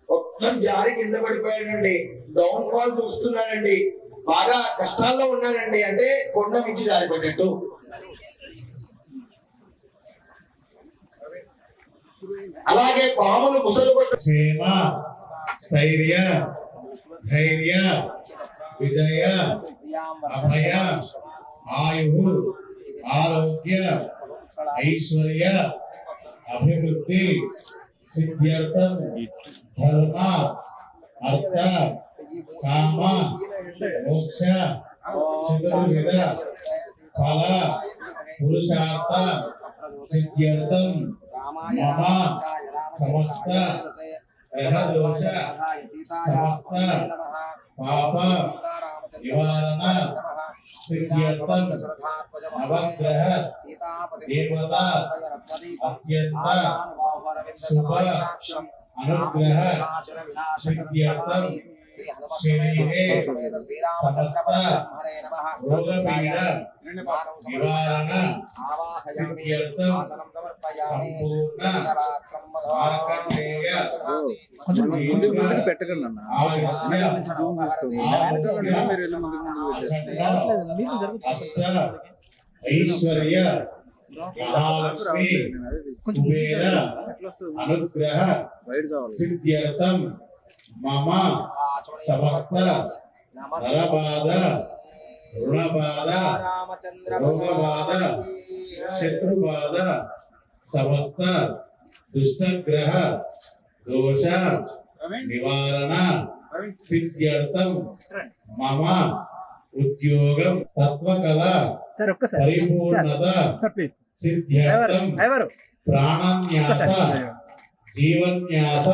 మొత్తం జారి కింద పడిపోయాడండి. డౌన్ ఫాల్ చూస్తున్నానండి. బాగా కష్టాల్లో ఉన్నానండి. అంటే కొండ మించి జారిపడ్డట్టు. అలాగే పాములు ముసలు క్షేమ స్థైర్య ధైర్య విజయ అభయ ఆయు ఆరోగ్య ఐశ్వర్య అభివృద్ధి సిద్ధ్యర్థం ధర్మ అర్థ కామ మోక్ష చతుర్విధ ఫల పురుషార్థ సిద్ధ్యర్థం మమ సమస్త గ్రహ దోష సమస్త పాప నివారణ సిద్ధ్యర్థం నవగ్రహ దేవత అత్యంత శుభ అనుగ్రహ సిద్ధ్యర్థం శరీరే సమస్త రోగపీడ నివారణ సిద్ధ్యర్థం సంపూర్ణ మార్కండేయ పెట్టకండి అన్న ఐశ్వర్య మహాలక్ష్మి కుబేర అనుగ్రహ సిద్ధ్యర్థం మమ సమస్త నరబాధ రుణబాధ రోగబాధ శత్రుబాధ సమస్త దుష్టగ్రహ దోష నివారణ సిద్ధ్యర్థం మమ ఉద్యోగం తత్వకళ పరిపూర్ణత సిద్ధ్యర్థం ప్రాణన్యాస జీవన్యాస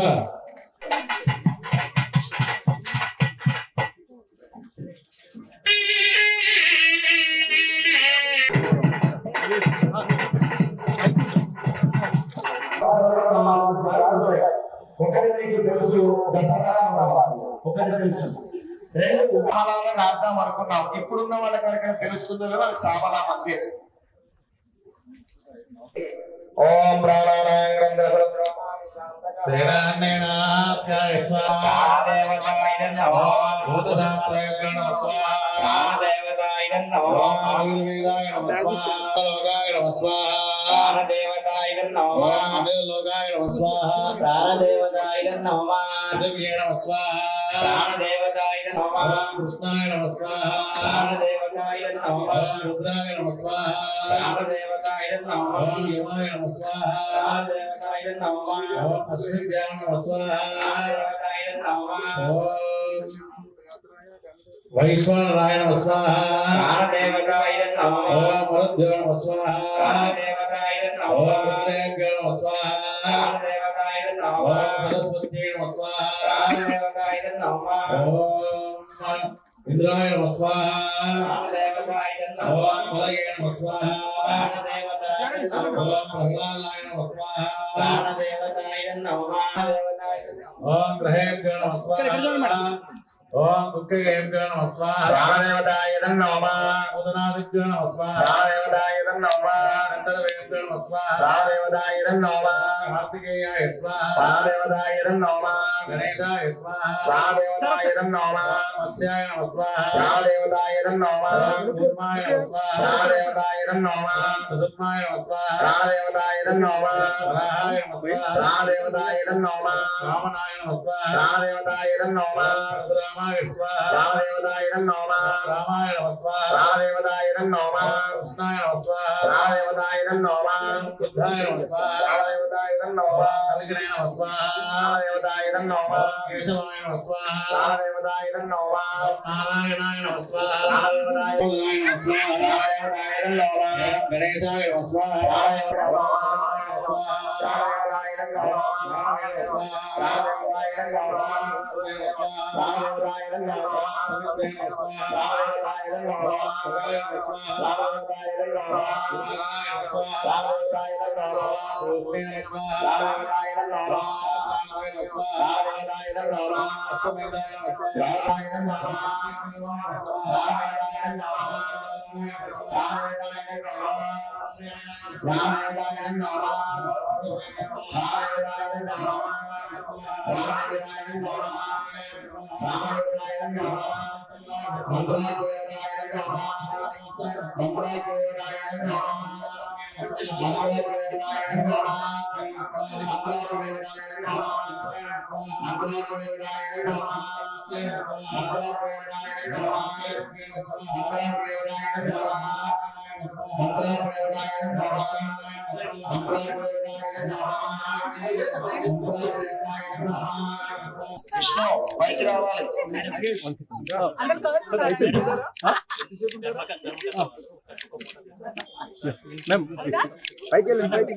ఒకటి నీకు తెలుసు దసరా ఒకటి తెలుసు రెండు విమానాలను రాద్దాం అనుకున్నాం. ఇప్పుడున్న వాళ్ళకి ఎవరికైనా తెలుస్తుందో లేదో వాళ్ళకి సామలా మంది. ఓం ప్రాణానాయం కృష్ణాయ నమః ప్రాణదేవతాయ నమః రుద్రాయ నమః ప్రాణదేవతాయ నమః యమాయ నమః ప్రాణదేవతాయ నమః అశ్విభ్యాం నమః ప్రాణదేవతాయ నమః వైశ్వానరాయ నమః ప్రాణదేవతాయ నమః మరుద్భ్యో నమః ప్రాణదేవతాయ నమః రుద్రాయ నమః ప్రాణదేవతాయ నమః సరస్వతీ నమః ప్రాణదేవతాయ నమః ఇంద్రాయ నమః ప్రాణదేవతాయ ఓం నమః మలయ నమః ప్రాణదేవతాయ నమః ఓం ప్రహ్లాదాయ నమః ప్రాణదేవతాయ నమః ఓం గ్రహేభ్యో నమః ఓం దుఃఖేభ్యో నమః ప్రాణదేవతాయ నమః ఉదనాదిభ్యో నమః ప్రాణదేవతాయ నమః అంతర్వేభ్యో నమః ప్రాణదేవతాయ నమః కార్తికేయాయ స్వాహ ప్రాణదేవతాయ నమః గణేశాయ స్వాహ ప్రాణదేవతాయ నమః మత్స్యాయ నమః స్వాహ ప్రాణదేవతాయ నమః కూర్మాయ నమః స్వాహ ప్రాణదేవతాయ నమః సుష్మాయ నమః స్వాహ ప్రాణదేవతాయ నమః వరాహాయ నమః స్వాహ ప్రాణదేవతాయ నమః వామనాయ నమః స్వాహ ప్రాణదేవతాయ నమః పరశురామాయ స్వాహ ప్రాణదేవతాయ నమః రామాయ నమః స్వాహ ప్రాణదేవతాయ నమః కృష్ణాయ నమః స్వాహ ప్రాణదేవతాయ నమః బుద్ధాయ నమః స్వాహ ప్రాణదేవతాయ నమః కలిగినాయ నమః స్వాహ ప్రాణదేవతాయ నమః కేశవాయ నమః స్వాహ ప్రాణదేవతాయ నమః నారాయణాయ నమః స్వాహ ప్రాణదేవతాయ నమః స్వాహ ప్రాణదేవతాయ నమః గణేశాయ నమః స్వాహ రామాయ నమః రామాయ నమః రామాయ నమః రామాయ నమః మంత్రాయ నమః మంత్రాయ నమః విష్ణు పైకి రావాలి.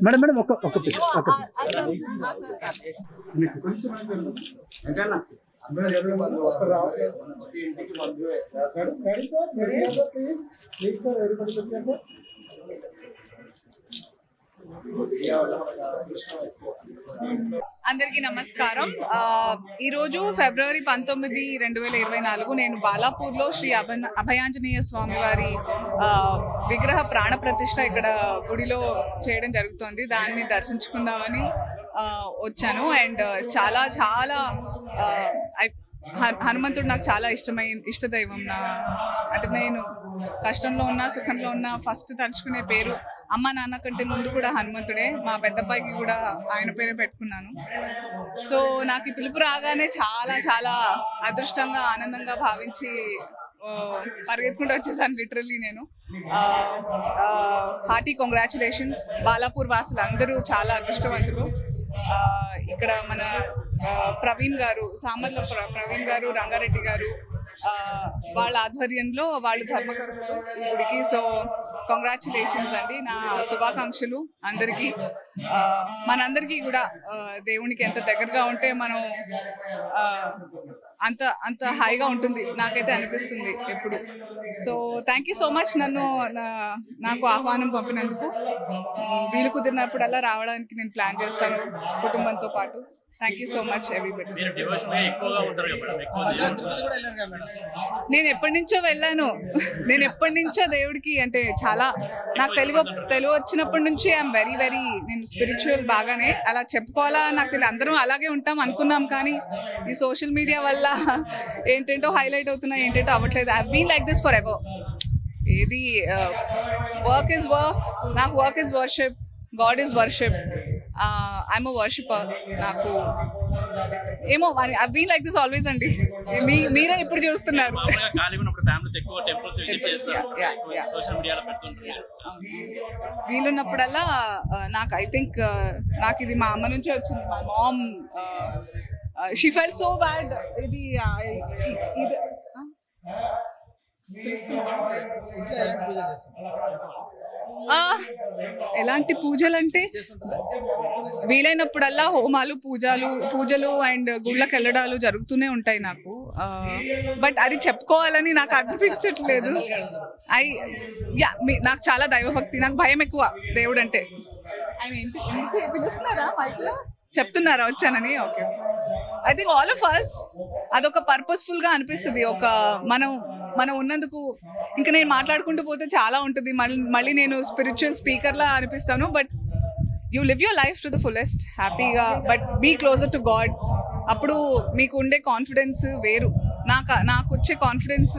మేడం మేడం ఒక్క ఇంటికి బంధువే. అందరికీ నమస్కారం. ఈరోజు ఫిబ్రవరి 19, 2024 నేను బాలాపూర్లో శ్రీ అభయాంజనేయ స్వామి వారి విగ్రహ ప్రాణ ప్రతిష్ఠ ఇక్కడ గుడిలో చేయడం జరుగుతుంది. దాన్ని దర్శించుకుందామని వచ్చాను. అండ్ చాలా చాలా హనుమంతుడు నాకు చాలా ఇష్టదైవం. అంటే నేను కష్టంలో ఉన్నా సుఖంలో ఉన్నా ఫస్ట్ తలుచుకునే పేరు అమ్మ నాన్న కంటే ముందు కూడా హనుమంతుడే. మా పెద్దబ్బాయికి కూడా ఆయన పేరే పెట్టుకున్నాను. సో నాకు ఈ పిలుపు రాగానే చాలా చాలా అదృష్టంగా ఆనందంగా భావించి పరిగెత్తుకుంటూ వచ్చేసాను లిటరల్లీ నేను. Hearty congratulations. బాలాపూర్ వాసులు అందరూ చాలా అదృష్టవంతులు. ఇక్కడ మన ప్రవీణ్ గారు, సామర్ల ప్రవీణ్ గారు, రంగారెడ్డి గారు వాళ్ళ ఆధ్వర్యంలో వాళ్ళు ధర్మకర్తలు ఈ గుడికి. సో కంగ్రాచులేషన్స్ అండి, నా శుభాకాంక్షలు అందరికీ. మనందరికీ కూడా దేవునికి ఎంత దగ్గరగా ఉంటే మనం అంత హాయిగా ఉంటుంది, నాకైతే అనిపిస్తుంది ఎప్పుడు. So thank you so much నాకు ఆహ్వానం పంపినందుకు. వీలు కుదిరినప్పుడల్లా రావడానికి నేను ప్లాన్ చేస్తాను కుటుంబంతో పాటు. Thank you so much everybody. నేను ఎప్పటి నుంచో వెళ్ళాను. నేను ఎప్పటి నుంచో దేవుడికి అంటే చాలా నాకు తెలివి వచ్చినప్పటి నుంచి ఐఎమ్ వెరీ వెరీ నేను స్పిరిచువల్ బాగానే. అలా చెప్పుకోవాలా నాకు తెలియదు, అందరం అలాగే ఉంటాం అనుకున్నాం. కానీ ఈ సోషల్ మీడియా వల్ల ఏంటంటో హైలైట్ అవుతున్నాయి, ఏంటంటో అవ్వట్లేదు. I been like this forever. ఏది వర్క్ ఇస్ వర్క్, నాకు work is worship, god is worship. I'm a worshipper. నాకు ఏమో I been like this always అండి. మీరే ఇప్పుడు చూస్తున్నారు. వీలున్నప్పుడల్లా నాకు ఐ థింక్ నాకు ఇది మా అమ్మ నుంచే వచ్చింది. మా ma'am she felt so bad. ఇది ఎలాంటి పూజలు అంటే వీలైనప్పుడల్లా హోమాలు పూజలు అండ్ గుళ్ళకి వెళ్ళడాలు జరుగుతూనే ఉంటాయి నాకు. బట్ అది చెప్పుకోవాలని నాకు అనిపించట్లేదు. నాకు చాలా దైవభక్తి, నాకు భయం ఎక్కువ దేవుడు అంటే. ఆయన ఎందుకు పిలుస్తున్నారా మైక్లో చెప్తున్నారా వచ్చానని? Okay, I think all of us అదొక పర్పస్ఫుల్గా అనిపిస్తుంది. ఒక మనం ఉన్నందుకు ఇంకా నేను మాట్లాడుకుంటూ పోతే చాలా ఉంటుంది. మళ్ళీ నేను స్పిరిచువల్ స్పీకర్లా అనిపిస్తాను. But you live your life to the fullest హ్యాపీగా, but be closer to God. అప్పుడు మీకు ఉండే కాన్ఫిడెన్స్ వేరు. నాకు వచ్చే కాన్ఫిడెన్స్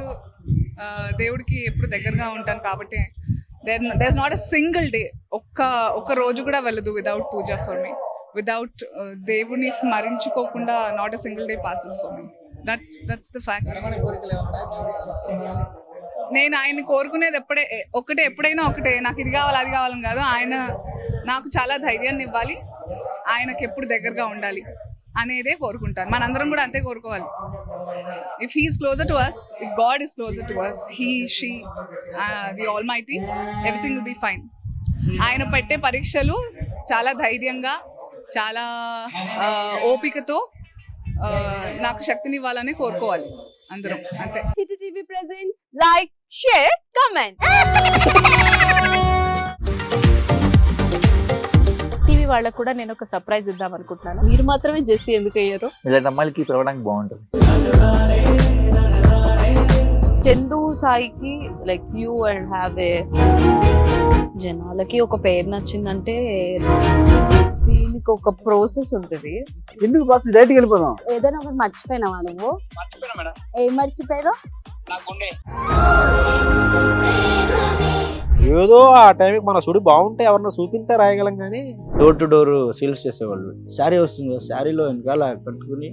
దేవుడికి ఎప్పుడు దగ్గరగా ఉంటాను కాబట్టి there is not a single day, ఒక్క రోజు కూడా వెళ్ళదు without puja for me. Without దేవుని స్మరించుకోకుండా not a single day passes for me. That's the fact. నేను ఆయన కోరుకునేది ఎప్పుడైనా ఒకటే, నాకు ఇది కావాలి అది కావాలని కాదు. ఆయన నాకు చాలా ధైర్యాన్ని ఇవ్వాలి, ఆయనకి ఎప్పుడు దగ్గరగా ఉండాలి అనేదే కోరుకుంటాను. మనందరం కూడా అంతే కోరుకోవాలి. If he is closer to us, if god is closer to us, he she the almighty, everything will be fine. ఆయన పెట్టే పరీక్షలు చాలా ధైర్యంగా, చాలా ఓపికతో నాకు శక్తినివ్వాలని కోరుకోవాలి అందరం, అంతే. Hit TV presents like, share, comment. TV వాళ్ళకు కూడా నేను ఒక సర్ప్రైజ్ ఇద్దాం అనుకుంటున్నాను. మీరు మాత్రమే జెస్సీ ఎందుకు అయ్యారు? ఇలాంటి అమ్మాయిలకి పిలవడానికి బాగుంటుంది. చందు సాయికి like you and have a జనాలకి ఒక పేరు నచ్చిందంటే దీనికి ఒక ప్రాసెస్ ఉంటుంది. ఎందుకు బాక్స్ డైరెక్ట్కి వెళ్ళిపోదాం. ఏదైనా ఒకటి మర్చిపోయినావా నువ్వు? మర్చిపోయినా మేడం ఏం మర్చిపోయావు? నా గుండె. ఏదో ఆ టైంకి మన సుడి బాగుంటే ఎవరన్నా చూపింటే రాయగలం కానీ డోర్ టు డోర్ సేల్స్ చేసేవాళ్ళు. శారీ వస్తుంది, శారీలో వెనకాల కట్టుకుని